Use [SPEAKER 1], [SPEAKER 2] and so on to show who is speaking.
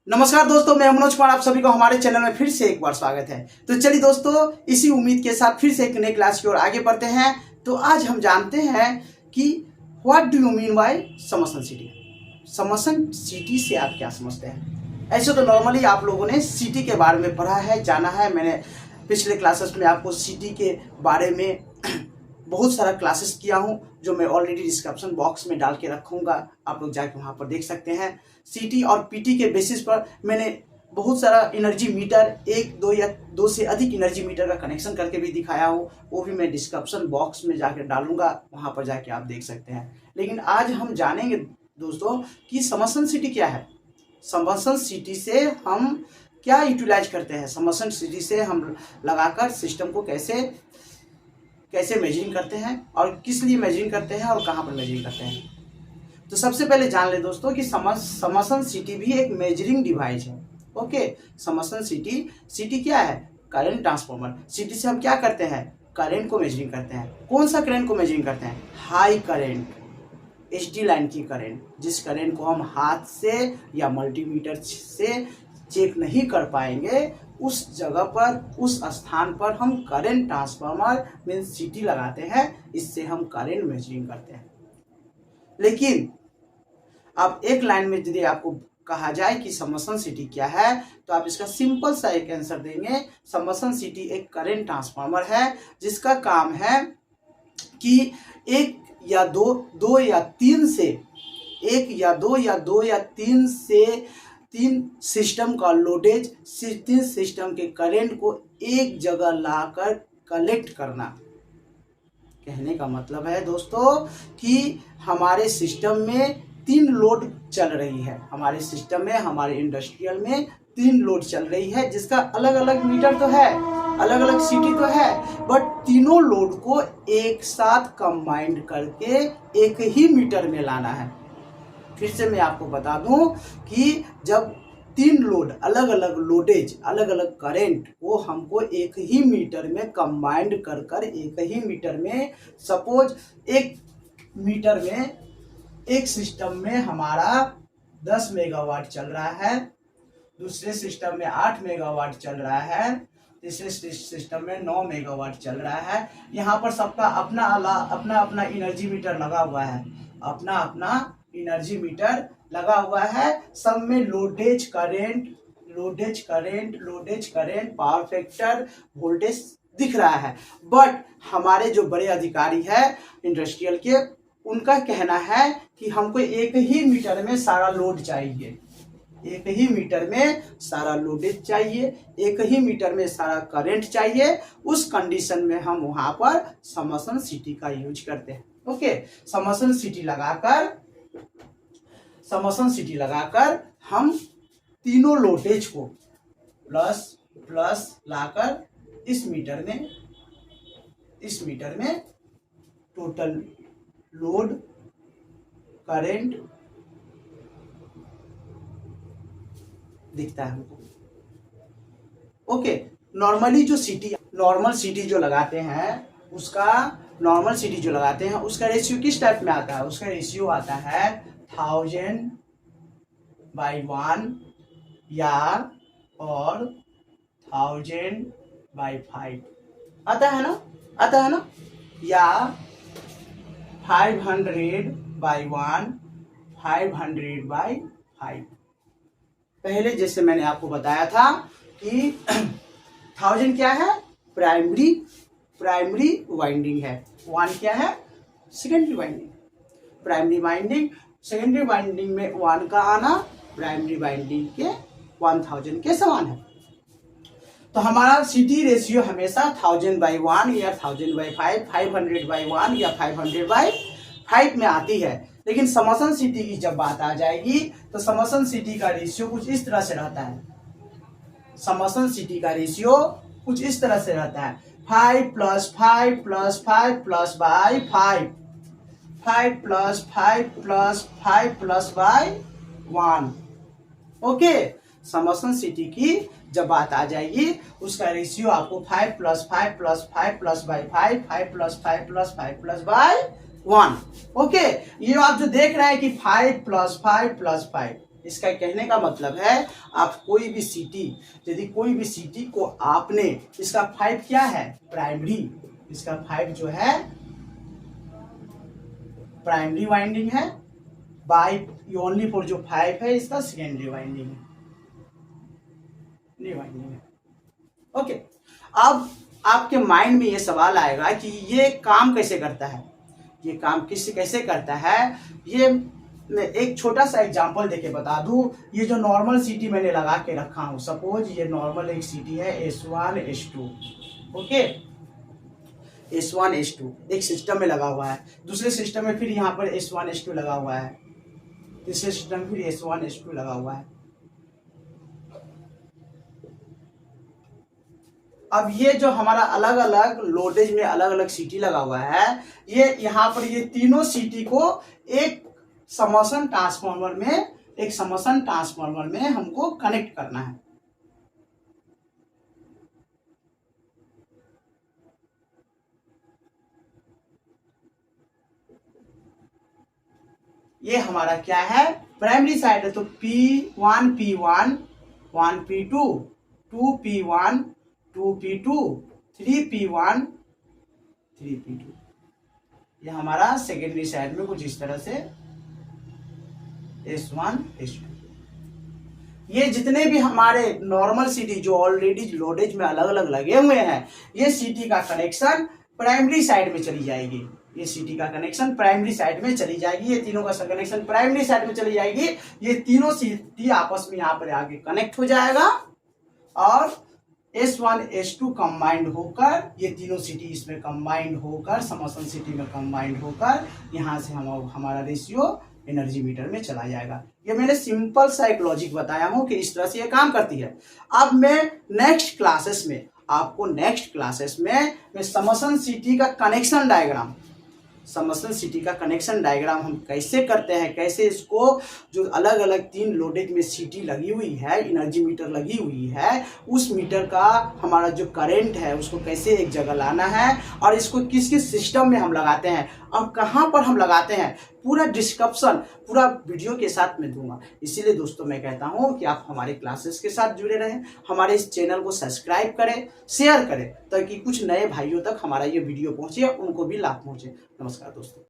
[SPEAKER 1] नमस्कार दोस्तों, मैं मनोज कुमार, आप सभी को हमारे चैनल में फिर से एक बार स्वागत है। तो चलिए दोस्तों, इसी उम्मीद के साथ फिर से एक नई क्लास की ओर आगे बढ़ते हैं। तो आज हम जानते हैं कि what do you mean by Samsung city. Samsung city से आप क्या समझते हैं? ऐसे तो नॉर्मली आप लोगों ने सिटी के बारे में पढ़ा है, जाना है। मैंने पिछले क्लासेस में आपको सिटी के बारे में बहुत सारा क्लासेस किया हूँ, जो मैं ऑलरेडी डिस्क्रिप्शन बॉक्स में डाल के रखूँगा, आप लोग जाके वहाँ पर देख सकते हैं। सीटी और पीटी के बेसिस पर मैंने बहुत सारा एनर्जी मीटर, एक दो या दो से अधिक एनर्जी मीटर का कनेक्शन करके भी दिखाया हो, वो भी मैं डिस्क्रिप्शन बॉक्स में जाकर डालूंगा, वहाँ पर जाके आप देख सकते हैं। लेकिन आज हम जानेंगे दोस्तों कि समसन सिटी क्या है। समसन सिटी से हम क्या यूटिलाइज करते हैं, समसन सिटी से हम लगाकर सिस्टम को कैसे मेजरिंग करते हैं और किस लिए मेजरिंग करते हैं और कहाँ पर मेजरिंग करते हैं। तो सबसे पहले जान ले दोस्तों कि समसन सिटी भी एक मेजरिंग डिवाइस है। ओके, समसन सिटी क्या है? Current transformer. सिटी से हम क्या करते हैं? करंट को मेजरिंग करते हैं। कौन सा करंट को मेजरिंग करते हैं? हाई करंट, एचडी लाइन की करंट, जिस करंट को हम हाथ से या मल्टीमीटर से चेक नहीं कर पाएंगे, उस जगह पर, उस स्थान पर हम करंट ट्रांसफार्मर मीन्स सिटी लगाते हैं। इससे हम करंट मेजरिंग करते हैं। लेकिन अब एक लाइन में यदि आपको कहा जाए कि समसन सिटी क्या है, तो आप इसका सिंपल सा एक आंसर देंगे। समसन सिटी एक करंट ट्रांसफार्मर है, जिसका काम है कि एक या दो या तीन सिस्टम का लोडेज, तीन सिस्टम के करंट को एक जगह लाकर कलेक्ट करना। कहने का मतलब है दोस्तों कि हमारे सिस्टम में तीन लोड चल रही है। हमारे सिस्टम में, हमारे इंडस्ट्रियल में तीन लोड चल रही है, जिसका अलग अलग मीटर तो है, अलग अलग सिटी तो है, बट तीनों लोड को एक साथ कंबाइंड करके एक ही मीटर में लाना है। फिर से मैं आपको बता दूं कि जब तीन लोड, अलग अलग लोडेज, अलग अलग करंट को हमको एक ही मीटर में कंबाइंड कर एक ही मीटर में, सपोज एक मीटर में, एक सिस्टम में हमारा 10 मेगावाट चल रहा है, दूसरे सिस्टम में 8 मेगावाट चल रहा है, तीसरे सिस्टम में 9 मेगावाट चल रहा है। यहाँ पर सबका अपना अपना एनर्जी मीटर लगा हुआ है, अपना एनर्जी मीटर लगा हुआ है। सब में लोडेज करंट, पावर फैक्टर, वोल्टेज दिख रहा है। बट हमारे जो बड़े अधिकारी है इंडस्ट्रियल के, उनका कहना है कि हमको एक ही मीटर में सारा लोड चाहिए, एक ही मीटर में सारा लोडेज चाहिए, एक ही मीटर में सारा करंट चाहिए। उस कंडीशन में हम वहां पर समसन सिटी का यूज करते हैं। ओके, समसन लगाकर हम तीनों लोडेज को प्लस लाकर इस मीटर में टोटल लोड, करंट दिखता है हमको। ओके, नॉर्मल सिटी जो लगाते हैं उसका रेशियो किस टाइप में आता है? उसका रेशियो आता है 1000/1 या और 1000/5 आता है ना, या 500/1, 500/5। पहले जैसे मैंने आपको बताया था कि 1000 क्या है? प्राइमरी वाइंडिंग है। 1 क्या है? Secondary winding. Primary winding, secondary winding में 1 का आना प्राइमरी वाइंडिंग के 1000 के समान है। तो हमारा सिटी रेशियो हमेशा 1000/1 या 1000/5, 500/1 या 500/5 में आती है। लेकिन समसन सिटी की जब बात आ जाएगी, तो समसन सिटी का रेशियो कुछ इस तरह से रहता है। 5 + 5 + 5 + 5, 5 + 5 + 5 + 1। ओके, समसन सिटी की जब बात आ जाएगी, उसका रेशियो आपको 5 + 5 + 5 + 5, 5 + 5 + 5 + 1। ओके, ये आप जो देख रहे हैं कि 5 + 5 + 5, इसका कहने का मतलब है आप कोई भी सिटी, यदि कोई भी सिटी को आपने, इसका 5 क्या है, प्राइमरी, इसका 5 जो है प्राइमरी वाइंडिंग है, बाई ओनली फॉर जो 5 है इसका सेकेंडरी वाइंडिंग है। ओके, अब आपके माइंड में ये सवाल आएगा कि ये काम कैसे करता है, ये काम कैसे करता है। ये मैं एक छोटा सा एग्जांपल देके बता दूं। ये जो नॉर्मल सीटी मैंने लगा के रखा हूं, सपोज ये नॉर्मल एक सीटी है S1 S2, okay, S1 S2 एक सिस्टम में लगा हुआ है, दूसरे सिस्टम में फिर यहाँ पर S1 S2 लगा हुआ है, तीसरे सिस्टम में फिर S1 S2 लगा हुआ है। अब ये जो हमारा अलग अलग लोडेज में अलग अलग सीटी लगा हुआ है, ये यहाँ पर ये तीनों सीटी को एक समसन ट्रांसफार्मर में हमको कनेक्ट करना है। ये हमारा क्या है, प्राइमरी साइड है, तो P1 P1 1 P2 2 P1 2 P2 3 P1 3 P2। ये हमारा सेकेंडरी साइड में कुछ इस तरह से S1 S2। ये जितने भी हमारे नॉर्मल सीटी जो ऑलरेडी लोडेज में अलग अलग लगे हुए हैं, ये सीटी का कनेक्शन प्राइमरी साइड में चली जाएगी, ये सीटी का कनेक्शन प्राइमरी साइड में चली जाएगी, ये तीनों का कनेक्शन प्राइमरी साइड में चली जाएगी। ये तीनों सीटी आपस में यहाँ पर आगे कनेक्ट हो जाएगा और S1 S2 कंबाइंड होकर, ये तीनों सिटी इसमें कंबाइंड होकर, समसन सिटी में कंबाइंड होकर यहाँ से हमारा रेशियो एनर्जी मीटर में चला जाएगा। ये मैंने सिंपल सा एक लॉजिक बताया हूँ कि इस तरह से ये काम करती है। अब मैं नेक्स्ट क्लासेस में मैं समसन सिटी का कनेक्शन डायग्राम, समसन सिटी का कनेक्शन डायग्राम हम कैसे करते हैं, कैसे इसको जो अलग अलग 3 लोडेज में सिटी लगी हुई है, एनर्जी मीटर लगी हुई है, उस मीटर का हमारा जो करंट है उसको कैसे एक जगह लाना है और इसको किस किस सिस्टम में हम लगाते हैं और कहाँ पर हम लगाते हैं, पूरा डिस्क्रिप्शन पूरा वीडियो के साथ में दूंगा। इसीलिए दोस्तों मैं कहता हूँ कि आप हमारे क्लासेस के साथ जुड़े रहें, हमारे इस चैनल को सब्सक्राइब करें, शेयर करें, ताकि कुछ नए भाइयों तक हमारा ये वीडियो पहुँचे, उनको भी लाभ पहुँचे। नमस्कार दोस्तों।